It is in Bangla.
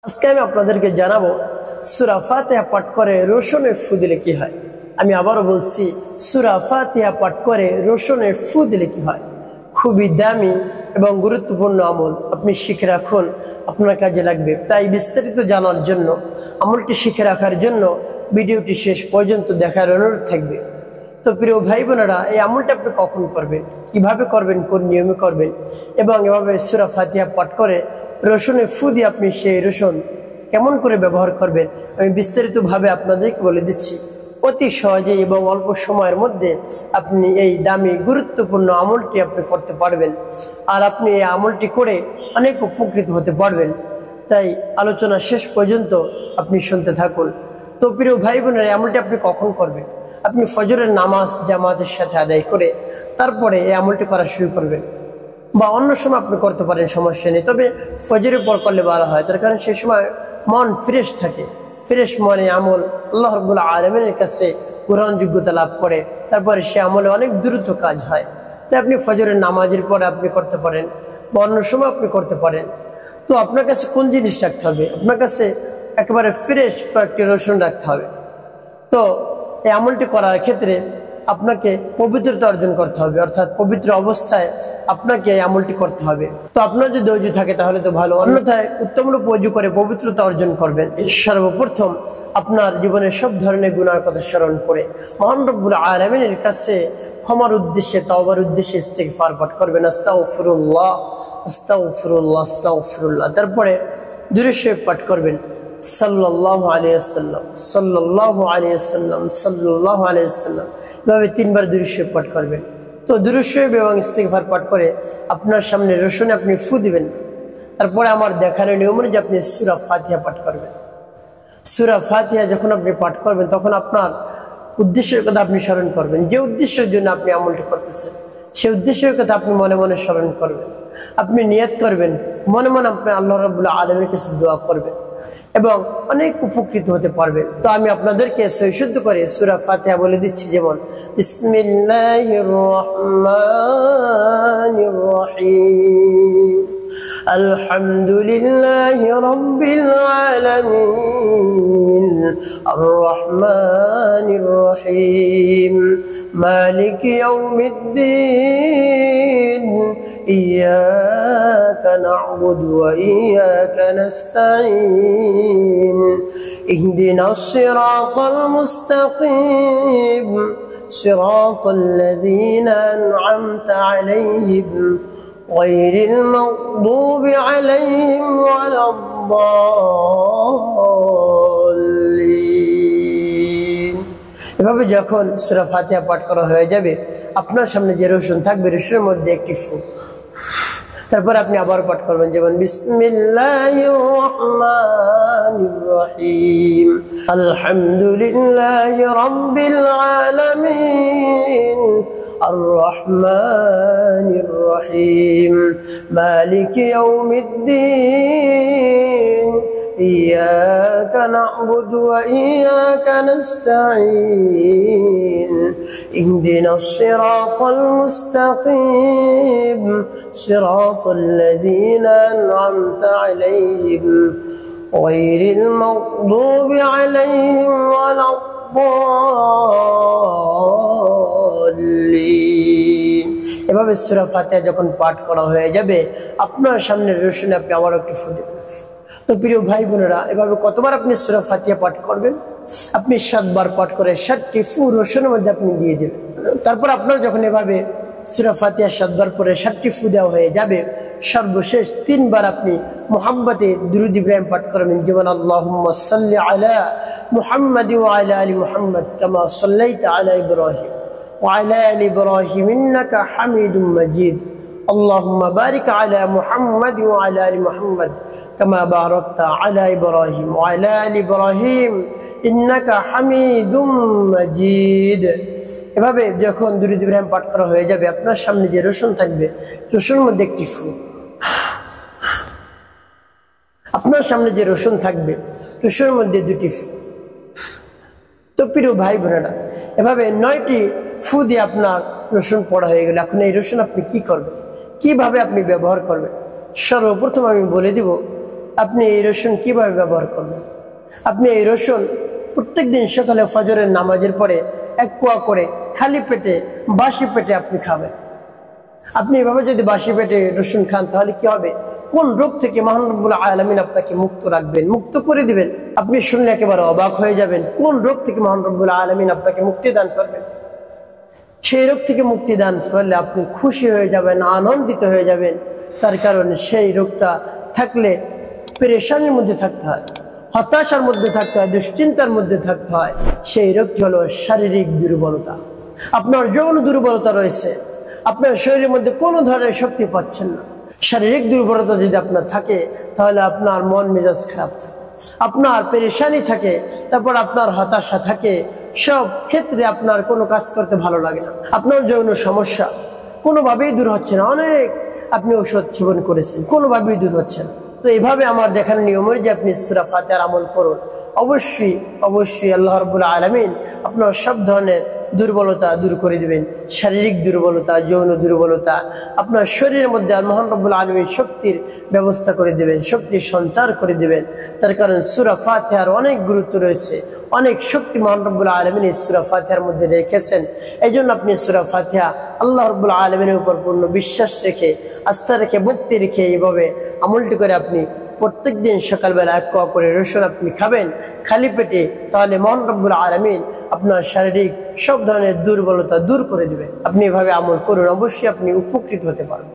আজকে আমি আপনাদেরকে জানাবো সূরা ফাতিহা পাঠ করে রসুনে ফু দিলে কি হয়। আমি আবারও বলছি, সূরা ফাতিহা পাঠ করে রসুনে ফু দিলে কি হয়। খুবই দামি এবং গুরুত্বপূর্ণ আমল, আপনি শিখে রাখুন, আপনার কাজে লাগবে। তাই বিস্তারিত জানার জন্য, আমলটি শিখে রাখার জন্য ভিডিওটি শেষ পর্যন্ত দেখার অনুরোধ থাকবে। তো প্রিয় ভাই বোনেরা, এই আমলটা আপনি কখন করবেন, কিভাবে করবেন, কোন নিয়মে করবেন এবং এভাবে সূরা ফাতিহা পাঠ করে রসুনে ফু দিয়ে আপনি সেই রসুন কেমন করে ব্যবহার করবেন, আমি বিস্তারিতভাবে আপনাদেরকে বলে দিচ্ছি। অতি সহজে এবং অল্প সময়ের মধ্যে আপনি এই দামি গুরুত্বপূর্ণ আমলটি আপনি করতে পারবেন, আর আপনি এই আমলটি করে অনেক উপকৃত হতে পারবেন। তাই আলোচনা শেষ পর্যন্ত আপনি শুনতে থাকুন। তো প্রিয় ভাই বোনেরা, এই আমলটি আপনি কখন করবেন? আপনি ফজরের নামাজ জামাতের সাথে আদায় করে তারপরে এই আমলটি করা শুরু করবেন, বা অন্য সময় আপনি করতে পারেন, সমস্যা নেই। তবে ফজরের পর করলে ভালো হয়, তার কারণ সেই সময় মন ফ্রেশ থাকে। ফ্রেশ মনে আমল আল্লাহ রাব্বুল আলামিনের কাছে গ্রহণযোগ্যতা লাভ করে, তারপরে সে আমলে অনেক দ্রুত কাজ হয়। তাই আপনি ফজরের নামাজের পরে আপনি করতে পারেন, বা অন্য সময় আপনি করতে পারেন। তো আপনার কাছে কোন জিনিস রাখতে হবে? আপনার কাছে একেবারে ফ্রেশ কয়েকটি রসুন রাখতে হবে। তো এই আমলটি করার ক্ষেত্রে আপনাকে পবিত্রতা অর্জন করতে হবে, অর্থাৎ পবিত্র অবস্থায় আপনাকে এই আমলটি করতে হবে। তো আপনার যদি অজু থাকে তাহলে তো ভালো, অন্যথায় উত্তম রূপ অজু করে পবিত্রতা অর্জন করবেন। সর্বপ্রথম আপনার জীবনের সব ধরনের গুনার কথা স্মরণ করে মহান রব্বুল আলামিনের কাছে ক্ষমার উদ্দেশ্যে, তওবার উদ্দেশ্যে ইস্তিগফার পাঠ করবেন, আস্তাগফিরুল্লাহ আস্তাগফিরুল্লাহ আস্তাগফিরুল্লাহ। তারপরে দুরূদ শরীফ পাঠ করবেন, সাল্লাল্লাহু আলাইহি ওয়াসাল্লাম সাল্লাল্লাহু আলাইহি ওয়াসাল্লাম সাল্লাল্লাহু আলাইহি ওয়াসাল্লাম, এভাবে 3 বার দুরূদ শরীফ পাঠ করবেন। তো দুরূদ শরীফ এবং ইস্তিগফার পাঠ করে আপনার সামনে রসুনে আপনি ফু দিবেন। তারপরে আমার দেখানো নিয়ম অনুযায়ী আপনি সূরা ফাতিহা পাঠ করবেন। সূরা ফাতিহা যখন আপনি পাঠ করবেন, তখন আপনার উদ্দেশ্যের কথা আপনি স্মরণ করবেন। যে উদ্দেশ্যের জন্য আপনি আমলটি করতেছেন, সেই উদ্দেশ্যের কথা আপনি মনে মনে স্মরণ করবেন। আপনি নিয়ত করবেন, মনে মনে আপনি আল্লাহ রাব্বুল আলামিনের কাছে দোয়া করবেন এবং অনেক উপকৃত হতে পারবেন। তো আমি আপনাদেরকে সহিশুদ্ধ করে সূরা ফাতিহা বলে দিচ্ছি, যেমন বিসমিল্লাহির রহমানির রহিম, আলহামদুলিল্লাহি রাব্বিল আলামিন, আর রহমানির রহিম, মালিকি ইয়াউমিদ্দিন, ইয়াকা না'বুদু ওয়া ইয়াকা নাস্তাঈন, ইহদিনাস সিরাতাল মুস্তাকিম, সিরাতাল লাযীনা আন'আমতা আলাইহিম গায়রিল মাগদুবি আলাইহিম ওয়ালাদ-দাল্লিন। এভাবে যখন সূরা ফাতিহা পাঠ করা হয়ে যাবে, আপনার সামনে যে রসুন থাকবে, রসুনের মধ্যে একটি ফু, তারপর আপনি আবার পাঠ করবেন, যেমন বিসমিল্লাহির রহমানির রহিম, আলহামদুলিল্লাহি রাব্বিল আলামিন, আর রহমানির রহিম, মালিকি ইয়াউমিদ্দিন, ইয়াকা না'বুদু ওয়া ইয়াকা নাস্তাঈন, ইহদিনাস সিরাতাল মুস্তাকিম, সিরাতাল লাযীনা আন'আমতা আলাইহিম গায়রিল মাগদুবি আলাইহিম ওয়ালাদ-দাল্লিন। এভাবে সূরা ফাতিহা যখন পাঠ করা হয়ে যাবে, আপনার সামনে রসুনে আপনি আবার একটু ফু দিবেন। তো প্রিয় ভাই বোনেরা, এভাবে কতবার আপনি সূরা ফাতিহা পাঠ করবেন? আপনি 7 বার পাঠ করে 7টি ফু রসুনের মধ্যে আপনি দিয়ে দেবেন। তারপর আপনার যখন এভাবে সূরা ফাতিহা 7 বার পরে 7টি ফু দেওয়া হয়ে যাবে, সর্বশেষ 3 বার আপনি মুহাম্মাদে দুরূদ ইব্রাহিম পাঠ করবেন, যেমন আল্লাহুম্মা সাল্লি আলা মুহাম্মাদি ওয়া আলা আলি মুহাম্মাদ কামা সাল্লাইতা আলা ইব্রাহিম ওয়া আলা আলি ইব্রাহিম ইন্নাকা হামিদুম মাজিদ, اللهم بارك على محمد وعلى ال محمد كما باركت على ابراهيم وعلى ال ابراهيم انك حميد مجيد। এভাবে যখন দুরূদ ইব্রাহিম পাঠ করা হয়ে যাবে, আপনার সামনে যে রসুন থাকবে, রসুনের মধ্যে একটি ফু, আপনার সামনে যে রসুন থাকবে, রসুনের মধ্যে 2টি ফু। তো প্রিয় ভাই বোনেরা, এভাবে 9টি ফু দিয়ে আপনার রসুন পড়া হয়ে গেল। এখন এই রসুন আপনি কি করবেন, কিভাবে আপনি ব্যবহার করবেন? সর্বপ্রথম আমি বলে দিব, আপনি এই রসুন কিভাবে ব্যবহার করবেন। আপনি এই রসুন প্রত্যেকদিন সকালে ফজরের নামাজের পরে 1 কোয়া করে খালি পেটে বাসি পেটে আপনি খাবেন। আপনি এভাবে যদি বাসি পেটে রসুন খান তাহলে কি হবে, কোন রোগ থেকে মহান রব্বুল আলামিন আপনাকে মুক্ত রাখবেন, মুক্ত করে দিবেন। আপনি শুনলে একেবারে অবাক হয়ে যাবেন কোন রোগ থেকে মহান রব্বুল আলামিন আপনাকে মুক্তি দান করবেন। সেই রোগ থেকে মুক্তি দান করলে আপনি খুশি হয়ে যাবেন, আনন্দিত হয়ে যাবেন। তার কারণ সেই রোগটা থাকলে পেরেশানির মধ্যে থাকতে হয়, হতাশার মধ্যে থাকতে হয়, দুশ্চিন্তার মধ্যে থাকতে হয়। সেই রোগটি হলো শারীরিক দুর্বলতা। আপনার যৌন দুর্বলতা রয়েছে, আপনার শরীরের মধ্যে কোনো ধরনের শক্তি পাচ্ছেন না। শারীরিক দুর্বলতা যদি আপনার থাকে তাহলে আপনার মন মেজাজ খারাপ থাকে, আপনার পেরেশানি থাকে, তারপর আপনার হতাশা থাকে, সব ক্ষেত্রে আপনার কোনো কাজ করতে ভালো লাগে না। আপনার যৌন সমস্যা কোনোভাবেই দূর হচ্ছে না, অনেক আপনি ঔষধ সেবন করেছেন, কোনোভাবেই দূর হচ্ছে না। তো এইভাবে আমার দেখার নিয়মের যে আপনি সূরা ফাতিহার আমল করুন, অবশ্যই অবশ্যই আল্লাহ রাব্বুল আলামিন আপনার সব ধরনের দুর্বলতা দূর করে দিবেন। শারীরিক দুর্বলতা, যৌন দুর্বলতা, আপনার শরীরের মধ্যে মহান রব্বুল আলামিন শক্তির ব্যবস্থা করে দিবেন, শক্তির সঞ্চার করে দিবেন। তার কারণ সূরা ফাতিহার অনেক গুরুত্ব রয়েছে, অনেক শক্তি মহান রব্বুল আলামিন এই সূরা ফাতিহার মধ্যে রেখেছেন। এই জন্য আপনি সূরা ফাতিহা আল্লাহ রাব্বুল আলামিনের উপর পূর্ণ বিশ্বাস রেখে, আস্থা রেখে, ভক্তি রেখে এইভাবে আমলটি করে আপনি প্রত্যেকদিন সকালবেলা 1 কোয়া করে রসুন আপনি খাবেন খালি পেটে, তাহলে মহান রব্বুল আলামিন আপনার শারীরিক সব ধরনের দুর্বলতা দূর করে দিবেন। আপনি এভাবে আমল করুন, অবশ্যই আপনি উপকৃত হতে পারবেন।